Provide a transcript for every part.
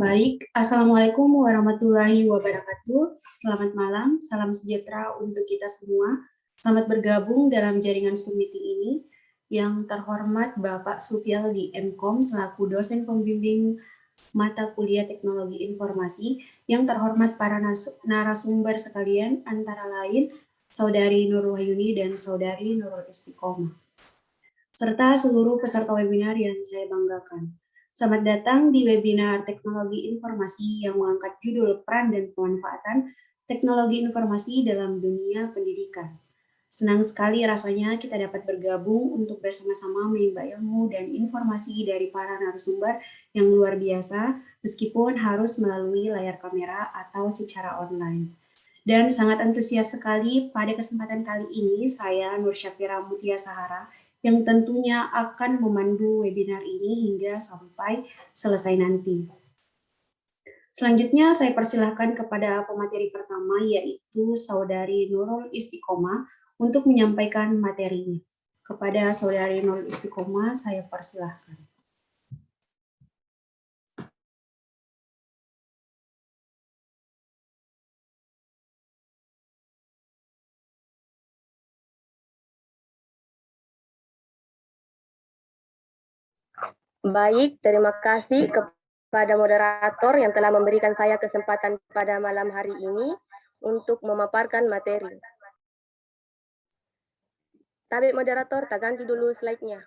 Baik, Assalamualaikum warahmatullahi wabarakatuh. Selamat malam, salam sejahtera untuk kita semua. Selamat bergabung dalam jaringan Zoom meeting ini. Yang terhormat Bapak Supyaldi MKom selaku dosen pembimbing mata kuliah teknologi informasi. Yang terhormat para narasumber sekalian, antara lain Saudari Nurul Wahyuni dan Saudari Nurul Istiqomah, serta seluruh peserta webinar yang saya banggakan. Selamat datang di webinar Teknologi Informasi yang mengangkat judul Peran dan Pemanfaatan Teknologi Informasi dalam Dunia Pendidikan. Senang sekali rasanya kita dapat bergabung untuk bersama-sama menimba ilmu dan informasi dari para narasumber yang luar biasa, meskipun harus melalui layar kamera atau secara online. Dan sangat antusias sekali pada kesempatan kali ini saya Nur Syafira Mutia Sahara yang tentunya akan memandu webinar ini hingga sampai selesai nanti. Selanjutnya saya persilahkan kepada pemateri pertama yaitu Saudari Nurul Istiqomah untuk menyampaikan materinya. Kepada Saudari Nurul Istiqomah saya persilahkan. Baik, terima kasih kepada moderator yang telah memberikan saya kesempatan pada malam hari ini untuk memaparkan materi. Tabik moderator, tak ganti dulu slide-nya.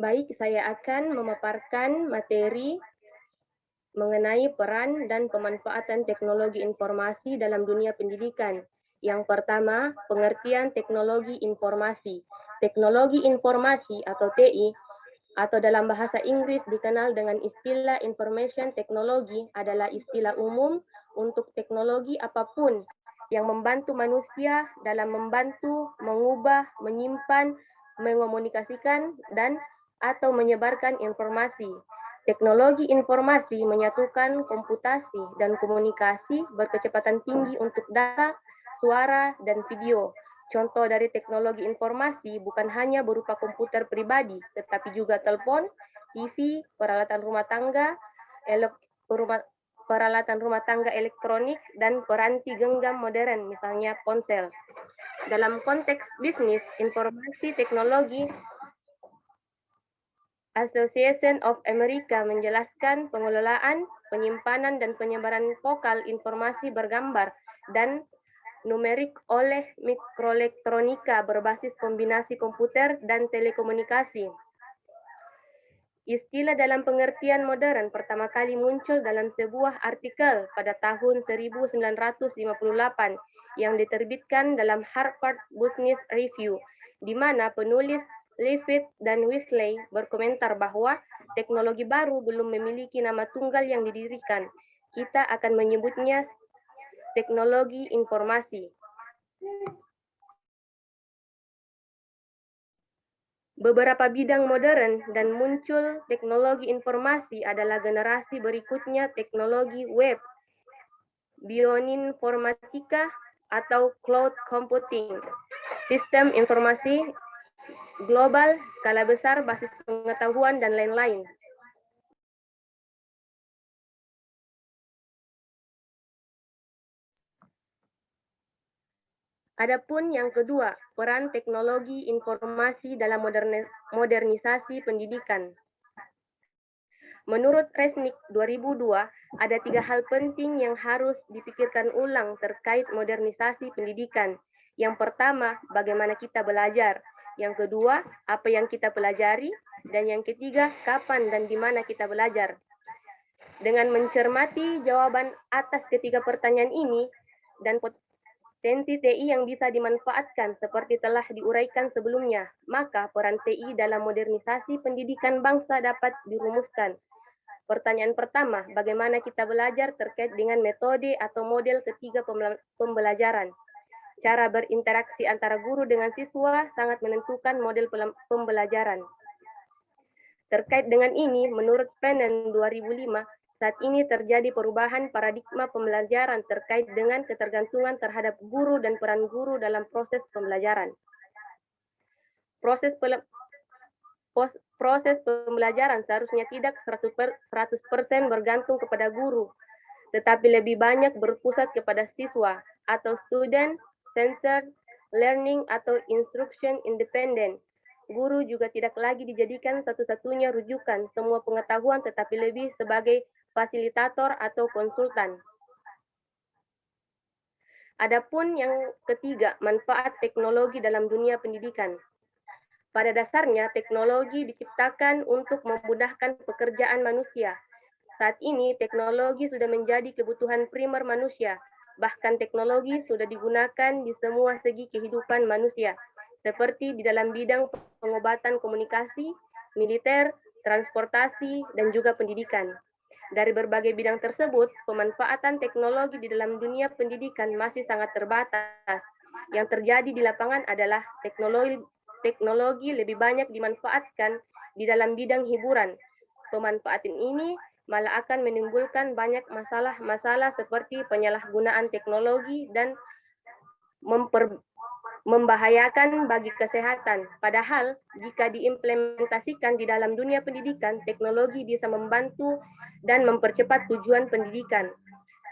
Baik, saya akan memaparkan materi mengenai peran dan pemanfaatan teknologi informasi dalam dunia pendidikan. Yang pertama, pengertian teknologi informasi. Teknologi informasi atau TI atau dalam bahasa Inggris dikenal dengan istilah information technology adalah istilah umum untuk teknologi apapun yang membantu manusia dalam membantu, mengubah, menyimpan, mengomunikasikan, dan atau menyebarkan informasi. Teknologi informasi menyatukan komputasi dan komunikasi berkecepatan tinggi untuk data, suara, dan video. Contoh dari teknologi informasi bukan hanya berupa komputer pribadi, tetapi juga telepon, TV, peralatan rumah tangga elektronik, dan peranti genggam modern, misalnya ponsel. Dalam konteks bisnis, informasi teknologi Association of America menjelaskan pengelolaan, penyimpanan, dan penyebaran vokal informasi bergambar dan numerik oleh mikroelektronika berbasis kombinasi komputer dan telekomunikasi. Istilah dalam pengertian modern pertama kali muncul dalam sebuah artikel pada tahun 1958 yang diterbitkan dalam Harvard Business Review, di mana penulis Leavitt dan Wesley berkomentar bahwa teknologi baru belum memiliki nama tunggal yang didirikan. Kita akan menyebutnya teknologi informasi. Beberapa bidang modern dan muncul teknologi informasi adalah generasi berikutnya teknologi web, bioinformatika atau cloud computing, sistem informasi global, skala besar, basis pengetahuan, dan lain-lain. Adapun yang kedua, peran teknologi informasi dalam modernisasi pendidikan. Menurut Resnick 2002, ada 3 hal penting yang harus dipikirkan ulang terkait modernisasi pendidikan. Yang pertama, bagaimana kita belajar. Yang kedua, apa yang kita pelajari. Dan yang ketiga, kapan dan di mana kita belajar. Dengan mencermati jawaban atas ketiga pertanyaan ini dan potensi TI yang bisa dimanfaatkan seperti telah diuraikan sebelumnya, maka peran TI dalam modernisasi pendidikan bangsa dapat dirumuskan. Pertanyaan pertama, bagaimana kita belajar terkait dengan metode atau model ketiga pembelajaran. Cara berinteraksi antara guru dengan siswa sangat menentukan model pembelajaran. Terkait dengan ini, menurut Penen 2005, saat ini terjadi perubahan paradigma pembelajaran terkait dengan ketergantungan terhadap guru dan peran guru dalam proses pembelajaran. Proses pembelajaran seharusnya tidak 100% bergantung kepada guru, tetapi lebih banyak berpusat kepada siswa atau student-centered learning atau instruction independent. Guru juga tidak lagi dijadikan satu-satunya rujukan semua pengetahuan, tetapi lebih sebagai fasilitator atau konsultan. Adapun yang ketiga, manfaat teknologi dalam dunia pendidikan. Pada dasarnya, teknologi diciptakan untuk memudahkan pekerjaan manusia. Saat ini, teknologi sudah menjadi kebutuhan primer manusia. Bahkan teknologi sudah digunakan di semua segi kehidupan manusia, seperti di dalam bidang pengobatan komunikasi, militer, transportasi, dan juga pendidikan. Dari berbagai bidang tersebut, pemanfaatan teknologi di dalam dunia pendidikan masih sangat terbatas. Yang terjadi di lapangan adalah teknologi lebih banyak dimanfaatkan di dalam bidang hiburan. Pemanfaatan ini malah akan menimbulkan banyak masalah-masalah seperti penyalahgunaan teknologi dan membahayakan bagi kesehatan. Padahal, jika diimplementasikan di dalam dunia pendidikan, teknologi bisa membantu dan mempercepat tujuan pendidikan.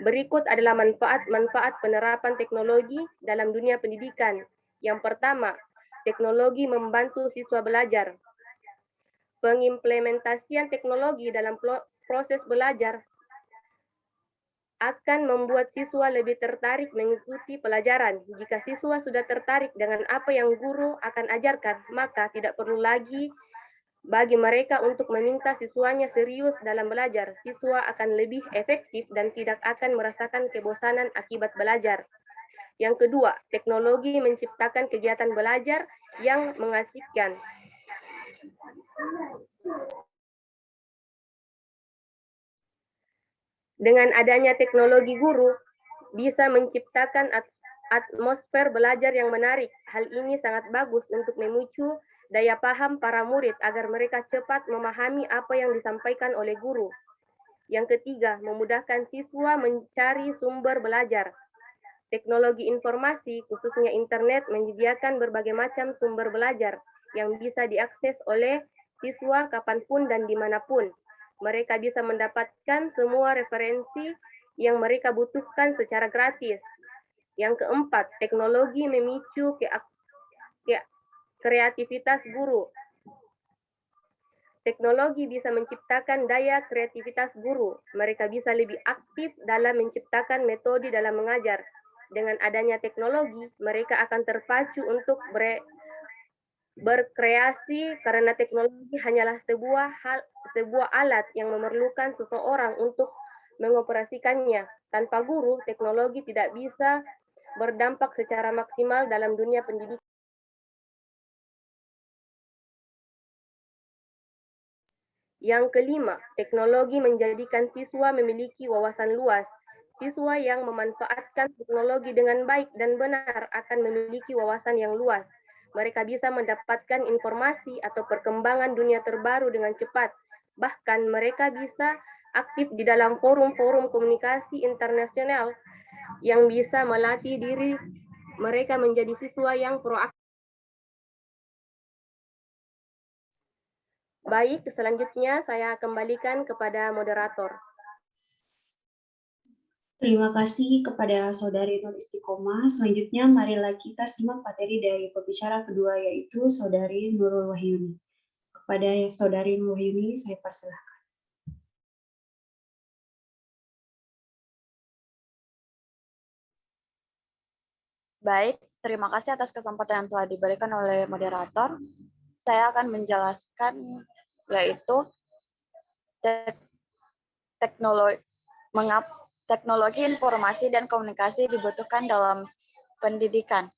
Berikut adalah manfaat-manfaat penerapan teknologi dalam dunia pendidikan. Yang pertama, teknologi membantu siswa belajar. Pengimplementasian teknologi dalam proses belajar akan membuat siswa lebih tertarik mengikuti pelajaran. Jika siswa sudah tertarik dengan apa yang guru akan ajarkan, maka tidak perlu lagi bagi mereka untuk meminta siswanya serius dalam belajar. Siswa akan lebih efektif dan tidak akan merasakan kebosanan akibat belajar. Yang kedua, teknologi menciptakan kegiatan belajar yang mengasihkan. Dengan adanya teknologi, guru bisa menciptakan atmosfer belajar yang menarik. Hal ini sangat bagus untuk memicu daya paham para murid agar mereka cepat memahami apa yang disampaikan oleh guru. Yang ketiga, memudahkan siswa mencari sumber belajar. Teknologi informasi, khususnya internet, menyediakan berbagai macam sumber belajar yang bisa diakses oleh siswa kapanpun dan dimanapun. Mereka bisa mendapatkan semua referensi yang mereka butuhkan secara gratis. Yang keempat, teknologi memicu kreativitas guru. Teknologi bisa menciptakan daya kreativitas guru. Mereka bisa lebih aktif dalam menciptakan metode dalam mengajar. Dengan adanya teknologi, mereka akan terpacu untuk berkreasi karena teknologi hanyalah sebuah alat yang memerlukan seseorang untuk mengoperasikannya. Tanpa guru, teknologi tidak bisa berdampak secara maksimal dalam dunia pendidikan. Yang kelima, teknologi menjadikan siswa memiliki wawasan luas. Siswa yang memanfaatkan teknologi dengan baik dan benar akan memiliki wawasan yang luas. Mereka bisa mendapatkan informasi atau perkembangan dunia terbaru dengan cepat. Bahkan mereka bisa aktif di dalam forum-forum komunikasi internasional yang bisa melatih diri mereka menjadi siswa yang proaktif. Baik, selanjutnya saya kembalikan kepada moderator. Terima kasih kepada Saudari Nur Istiqomah. Selanjutnya, marilah kita simak materi dari pembicara kedua, yaitu Saudari Nurul Wahyuni. Kepada Saudari Nurul Wahyuni, saya persilahkan. Baik, terima kasih atas kesempatan yang telah diberikan oleh moderator. Saya akan menjelaskan yaitu teknologi informasi dan komunikasi dibutuhkan dalam pendidikan.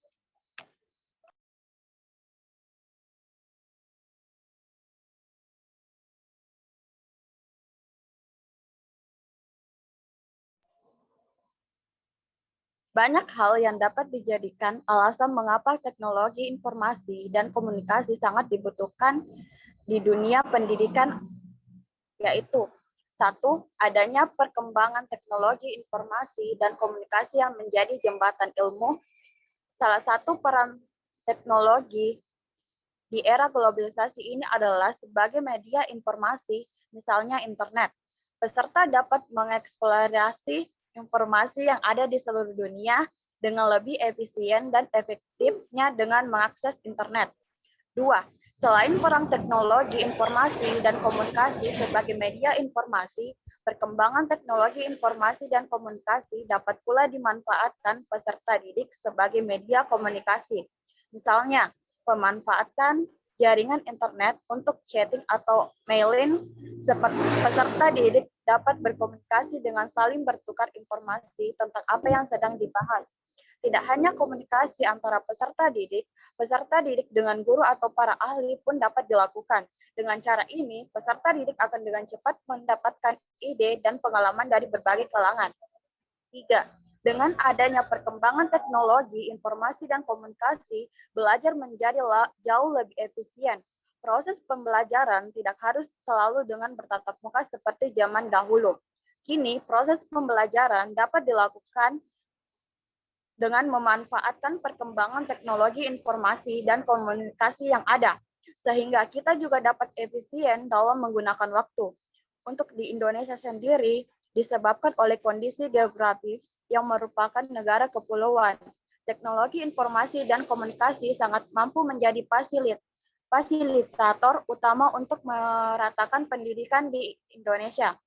Banyak hal yang dapat dijadikan alasan mengapa teknologi informasi dan komunikasi sangat dibutuhkan di dunia pendidikan, yaitu satu, adanya perkembangan teknologi informasi dan komunikasi yang menjadi jembatan ilmu. Salah satu peran teknologi di era globalisasi ini adalah sebagai media informasi, misalnya internet. Peserta dapat mengeksplorasi informasi yang ada di seluruh dunia dengan lebih efisien dan efektifnya dengan mengakses internet. Dua, selain peran teknologi informasi dan komunikasi sebagai media informasi, perkembangan teknologi informasi dan komunikasi dapat pula dimanfaatkan peserta didik sebagai media komunikasi. Misalnya, pemanfaatan jaringan internet untuk chatting atau mailing, seperti peserta didik dapat berkomunikasi dengan saling bertukar informasi tentang apa yang sedang dibahas. Tidak hanya komunikasi antara peserta didik dengan guru atau para ahli pun dapat dilakukan. Dengan cara ini, peserta didik akan dengan cepat mendapatkan ide dan pengalaman dari berbagai kalangan. 3. Dengan adanya perkembangan teknologi, informasi, dan komunikasi, belajar menjadi jauh lebih efisien. Proses pembelajaran tidak harus selalu dengan bertatap muka seperti zaman dahulu. Kini, proses pembelajaran dapat dilakukan dengan memanfaatkan perkembangan teknologi informasi dan komunikasi yang ada, sehingga kita juga dapat efisien dalam menggunakan waktu. Untuk di Indonesia sendiri, disebabkan oleh kondisi geografis yang merupakan negara kepulauan, teknologi informasi dan komunikasi sangat mampu menjadi fasilitator utama untuk meratakan pendidikan di Indonesia.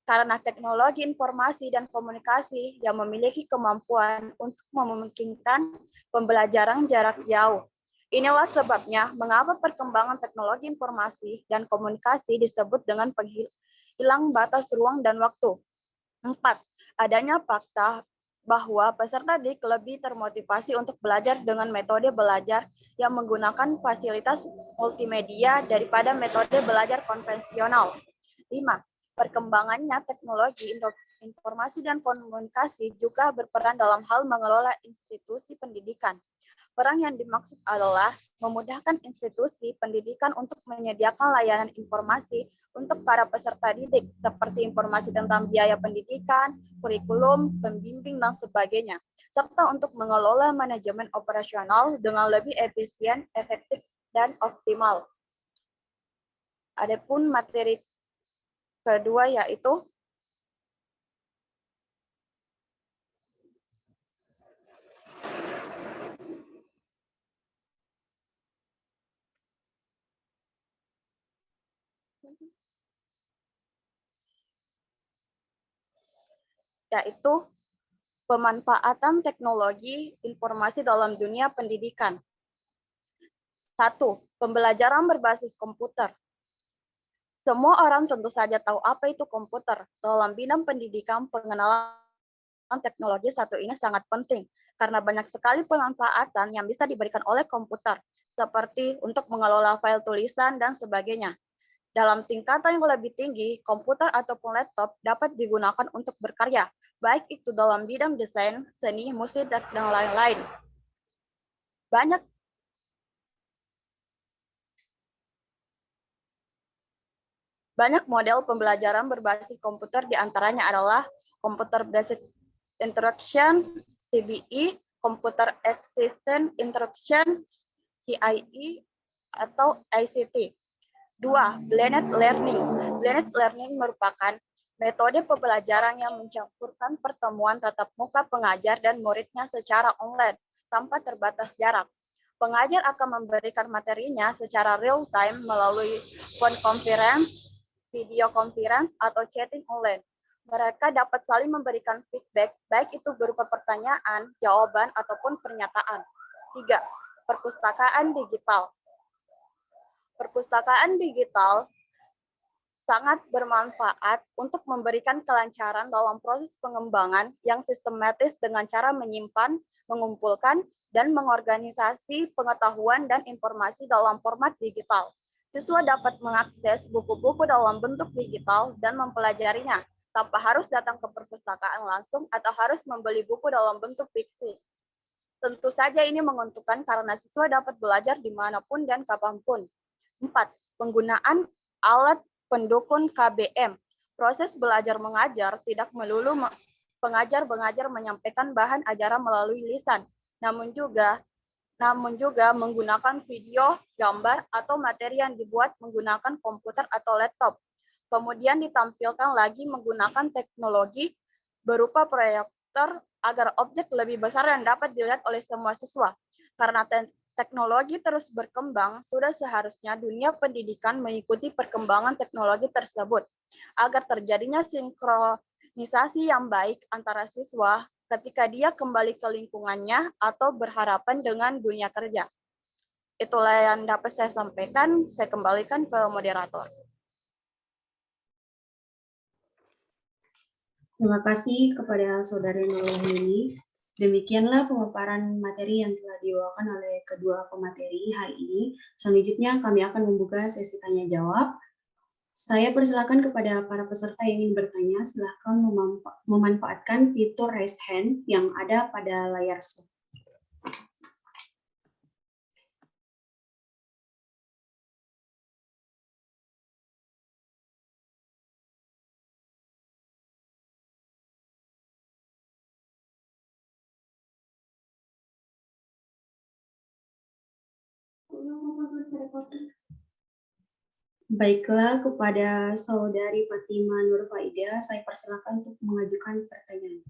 Karena teknologi informasi dan komunikasi yang memiliki kemampuan untuk memungkinkan pembelajaran jarak jauh. Inilah sebabnya mengapa perkembangan teknologi informasi dan komunikasi disebut dengan penghilang batas ruang dan waktu. 4. Adanya fakta bahwa peserta didik lebih termotivasi untuk belajar dengan metode belajar yang menggunakan fasilitas multimedia daripada metode belajar konvensional. 5. Perkembangannya teknologi informasi dan komunikasi juga berperan dalam hal mengelola institusi pendidikan. Peran yang dimaksud adalah memudahkan institusi pendidikan untuk menyediakan layanan informasi untuk para peserta didik, seperti informasi tentang biaya pendidikan, kurikulum, pembimbing, dan sebagainya, serta untuk mengelola manajemen operasional dengan lebih efisien, efektif, dan optimal. Adapun materi kedua yaitu pemanfaatan teknologi informasi dalam dunia pendidikan. 1. Pembelajaran berbasis komputer. Semua orang tentu saja tahu apa itu komputer. Dalam bidang pendidikan, pengenalan teknologi satu ini sangat penting, karena banyak sekali pemanfaatan yang bisa diberikan oleh komputer, seperti untuk mengelola file tulisan dan sebagainya. Dalam tingkatan yang lebih tinggi, komputer ataupun laptop dapat digunakan untuk berkarya, baik itu dalam bidang desain, seni, musik, dan lain-lain. Banyak model pembelajaran berbasis komputer, diantaranya adalah Computer Basic Instruction, CBI, Computer Assisted Instruction, CIE, atau ICT. 2. Blended Learning. Blended Learning merupakan metode pembelajaran yang mencampurkan pertemuan tatap muka pengajar dan muridnya secara online tanpa terbatas jarak. Pengajar akan memberikan materinya secara real-time melalui phone conference, video conference, atau chatting online. Mereka dapat saling memberikan feedback, baik itu berupa pertanyaan, jawaban, ataupun pernyataan. 3. Perpustakaan digital. Perpustakaan digital sangat bermanfaat untuk memberikan kelancaran dalam proses pengembangan yang sistematis dengan cara menyimpan, mengumpulkan, dan mengorganisasi pengetahuan dan informasi dalam format digital. Siswa dapat mengakses buku-buku dalam bentuk digital dan mempelajarinya. tanpa harus datang ke perpustakaan langsung atau harus membeli buku dalam bentuk fiksi. Tentu saja ini menguntungkan karena siswa dapat belajar dimanapun dan kapanpun. 4. Penggunaan alat pendukung KBM. Proses belajar mengajar tidak melulu pengajar-pengajar menyampaikan bahan ajaran melalui lisan, namun juga menggunakan video, gambar, atau materi yang dibuat menggunakan komputer atau laptop. Kemudian ditampilkan lagi menggunakan teknologi berupa proyektor agar objek lebih besar yang dapat dilihat oleh semua siswa. Karena teknologi terus berkembang, sudah seharusnya dunia pendidikan mengikuti perkembangan teknologi tersebut agar terjadinya sinkronisasi yang baik antara siswa ketika dia kembali ke lingkungannya atau berhadapan dengan dunia kerja. Itulah yang dapat saya sampaikan. Saya kembalikan ke moderator. Terima kasih kepada Saudari Nurwahini. Demikianlah pemaparan materi yang telah dibawakan oleh kedua pemateri hari ini. Selanjutnya kami akan membuka sesi tanya jawab. Saya persilakan kepada para peserta yang ingin bertanya, silahkan memanfaatkan fitur raise hand yang ada pada layar Zoom. Baiklah, kepada Saudari Fatima Nurfaida, saya persilakan untuk mengajukan pertanyaan.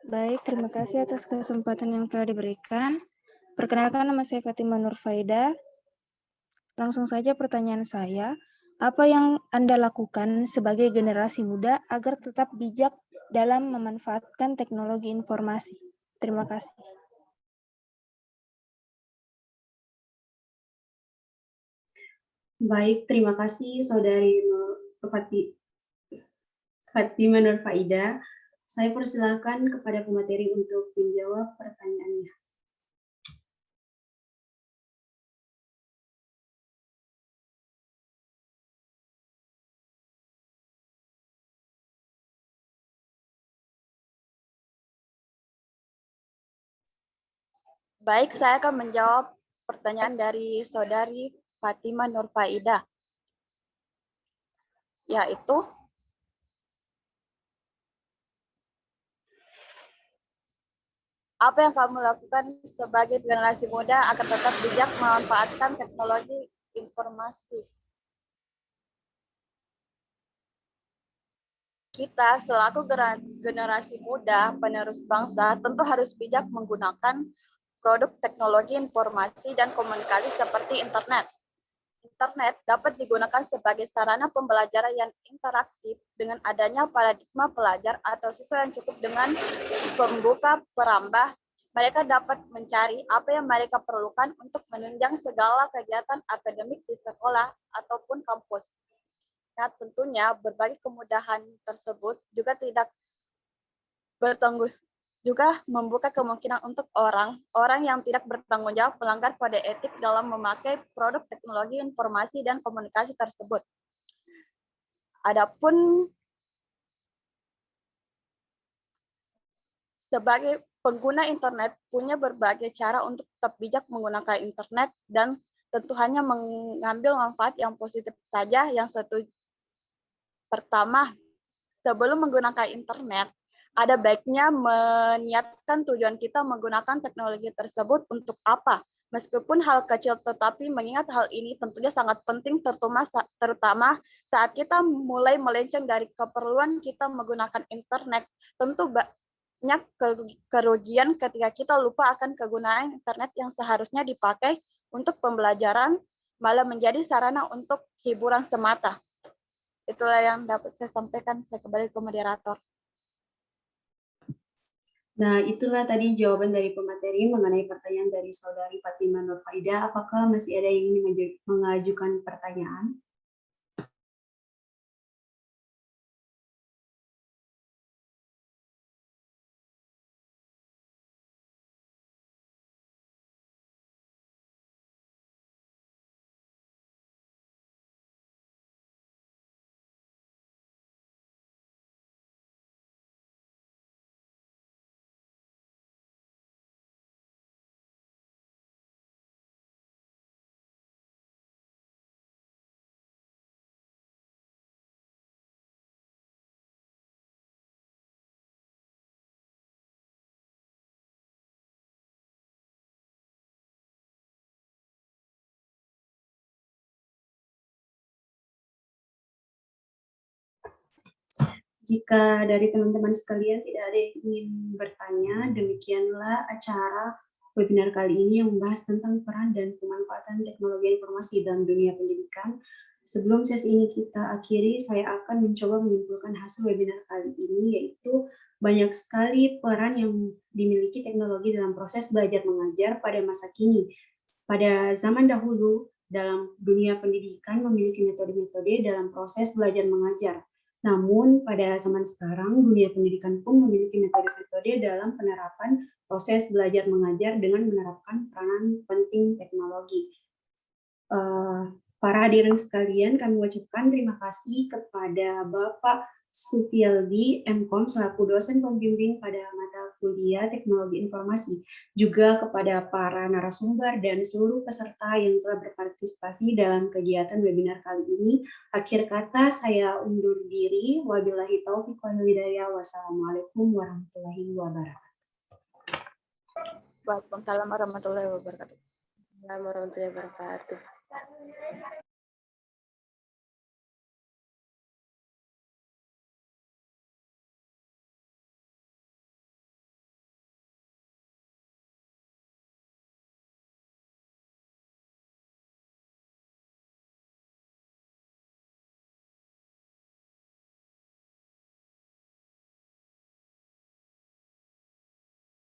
Baik, terima kasih atas kesempatan yang telah diberikan. Perkenalkan, nama saya Fatima Nurfaida. Langsung saja pertanyaan saya, apa yang Anda lakukan sebagai generasi muda agar tetap bijak dalam memanfaatkan teknologi informasi? Terima kasih. Baik, terima kasih Saudari Fatima Nurfaida. Saya persilakan kepada pemateri untuk menjawab pertanyaannya. Baik, saya akan menjawab pertanyaan dari Saudari Fatima Nurfaida, yaitu apa yang kamu lakukan sebagai generasi muda agar tetap bijak memanfaatkan teknologi informasi. Kita selaku generasi muda penerus bangsa tentu harus bijak menggunakan produk teknologi informasi dan komunikasi seperti internet. Internet dapat digunakan sebagai sarana pembelajaran yang interaktif dengan adanya paradigma pelajar atau siswa yang cukup dengan pembuka perambah. Mereka dapat mencari apa yang mereka perlukan untuk menunjang segala kegiatan akademik di sekolah ataupun kampus. Nah, tentunya berbagai kemudahan tersebut juga tidak bertanggung juga membuka kemungkinan untuk orang yang tidak bertanggung jawab melanggar kode etik dalam memakai produk teknologi informasi dan komunikasi tersebut. Adapun sebagai pengguna internet punya berbagai cara untuk tetap bijak menggunakan internet dan tentu hanya mengambil manfaat yang positif saja. Yang pertama, sebelum menggunakan internet, ada baiknya meniatkan tujuan kita menggunakan teknologi tersebut untuk apa. Meskipun hal kecil, tetapi mengingat hal ini tentunya sangat penting, terutama saat kita mulai melenceng dari keperluan kita menggunakan internet. Tentu banyak kerugian ketika kita lupa akan kegunaan internet yang seharusnya dipakai untuk pembelajaran, malah menjadi sarana untuk hiburan semata. Itulah yang dapat saya sampaikan. Saya kembali ke moderator. Nah, itulah tadi jawaban dari pemateri mengenai pertanyaan dari Saudari Fatima Nurfaida. Apakah masih ada yang ingin mengajukan pertanyaan? Jika dari teman-teman sekalian tidak ada yang ingin bertanya, demikianlah acara webinar kali ini yang membahas tentang peran dan pemanfaatan teknologi informasi dalam dunia pendidikan. Sebelum sesi ini kita akhiri, saya akan mencoba menyimpulkan hasil webinar kali ini, yaitu banyak sekali peran yang dimiliki teknologi dalam proses belajar mengajar pada masa kini. Pada zaman dahulu, dalam dunia pendidikan memiliki metode-metode dalam proses belajar mengajar. Namun, pada zaman sekarang, dunia pendidikan pun memiliki metode-metode dalam penerapan proses belajar mengajar dengan menerapkan peranan penting teknologi. Para hadirin sekalian, kami ucapkan terima kasih kepada Bapak Supialdi MKOM selaku dosen pembimbing pada mata kuliah Teknologi Informasi, juga kepada para narasumber dan seluruh peserta yang telah berpartisipasi dalam kegiatan webinar kali ini. Akhir kata, saya undur diri. Wabillahi taufiq wal hidayah. Wassalamualaikum warahmatullahi wabarakatuh. Waalaikumsalam warahmatullahi wabarakatuh. Assalamualaikum warahmatullahi wabarakatuh.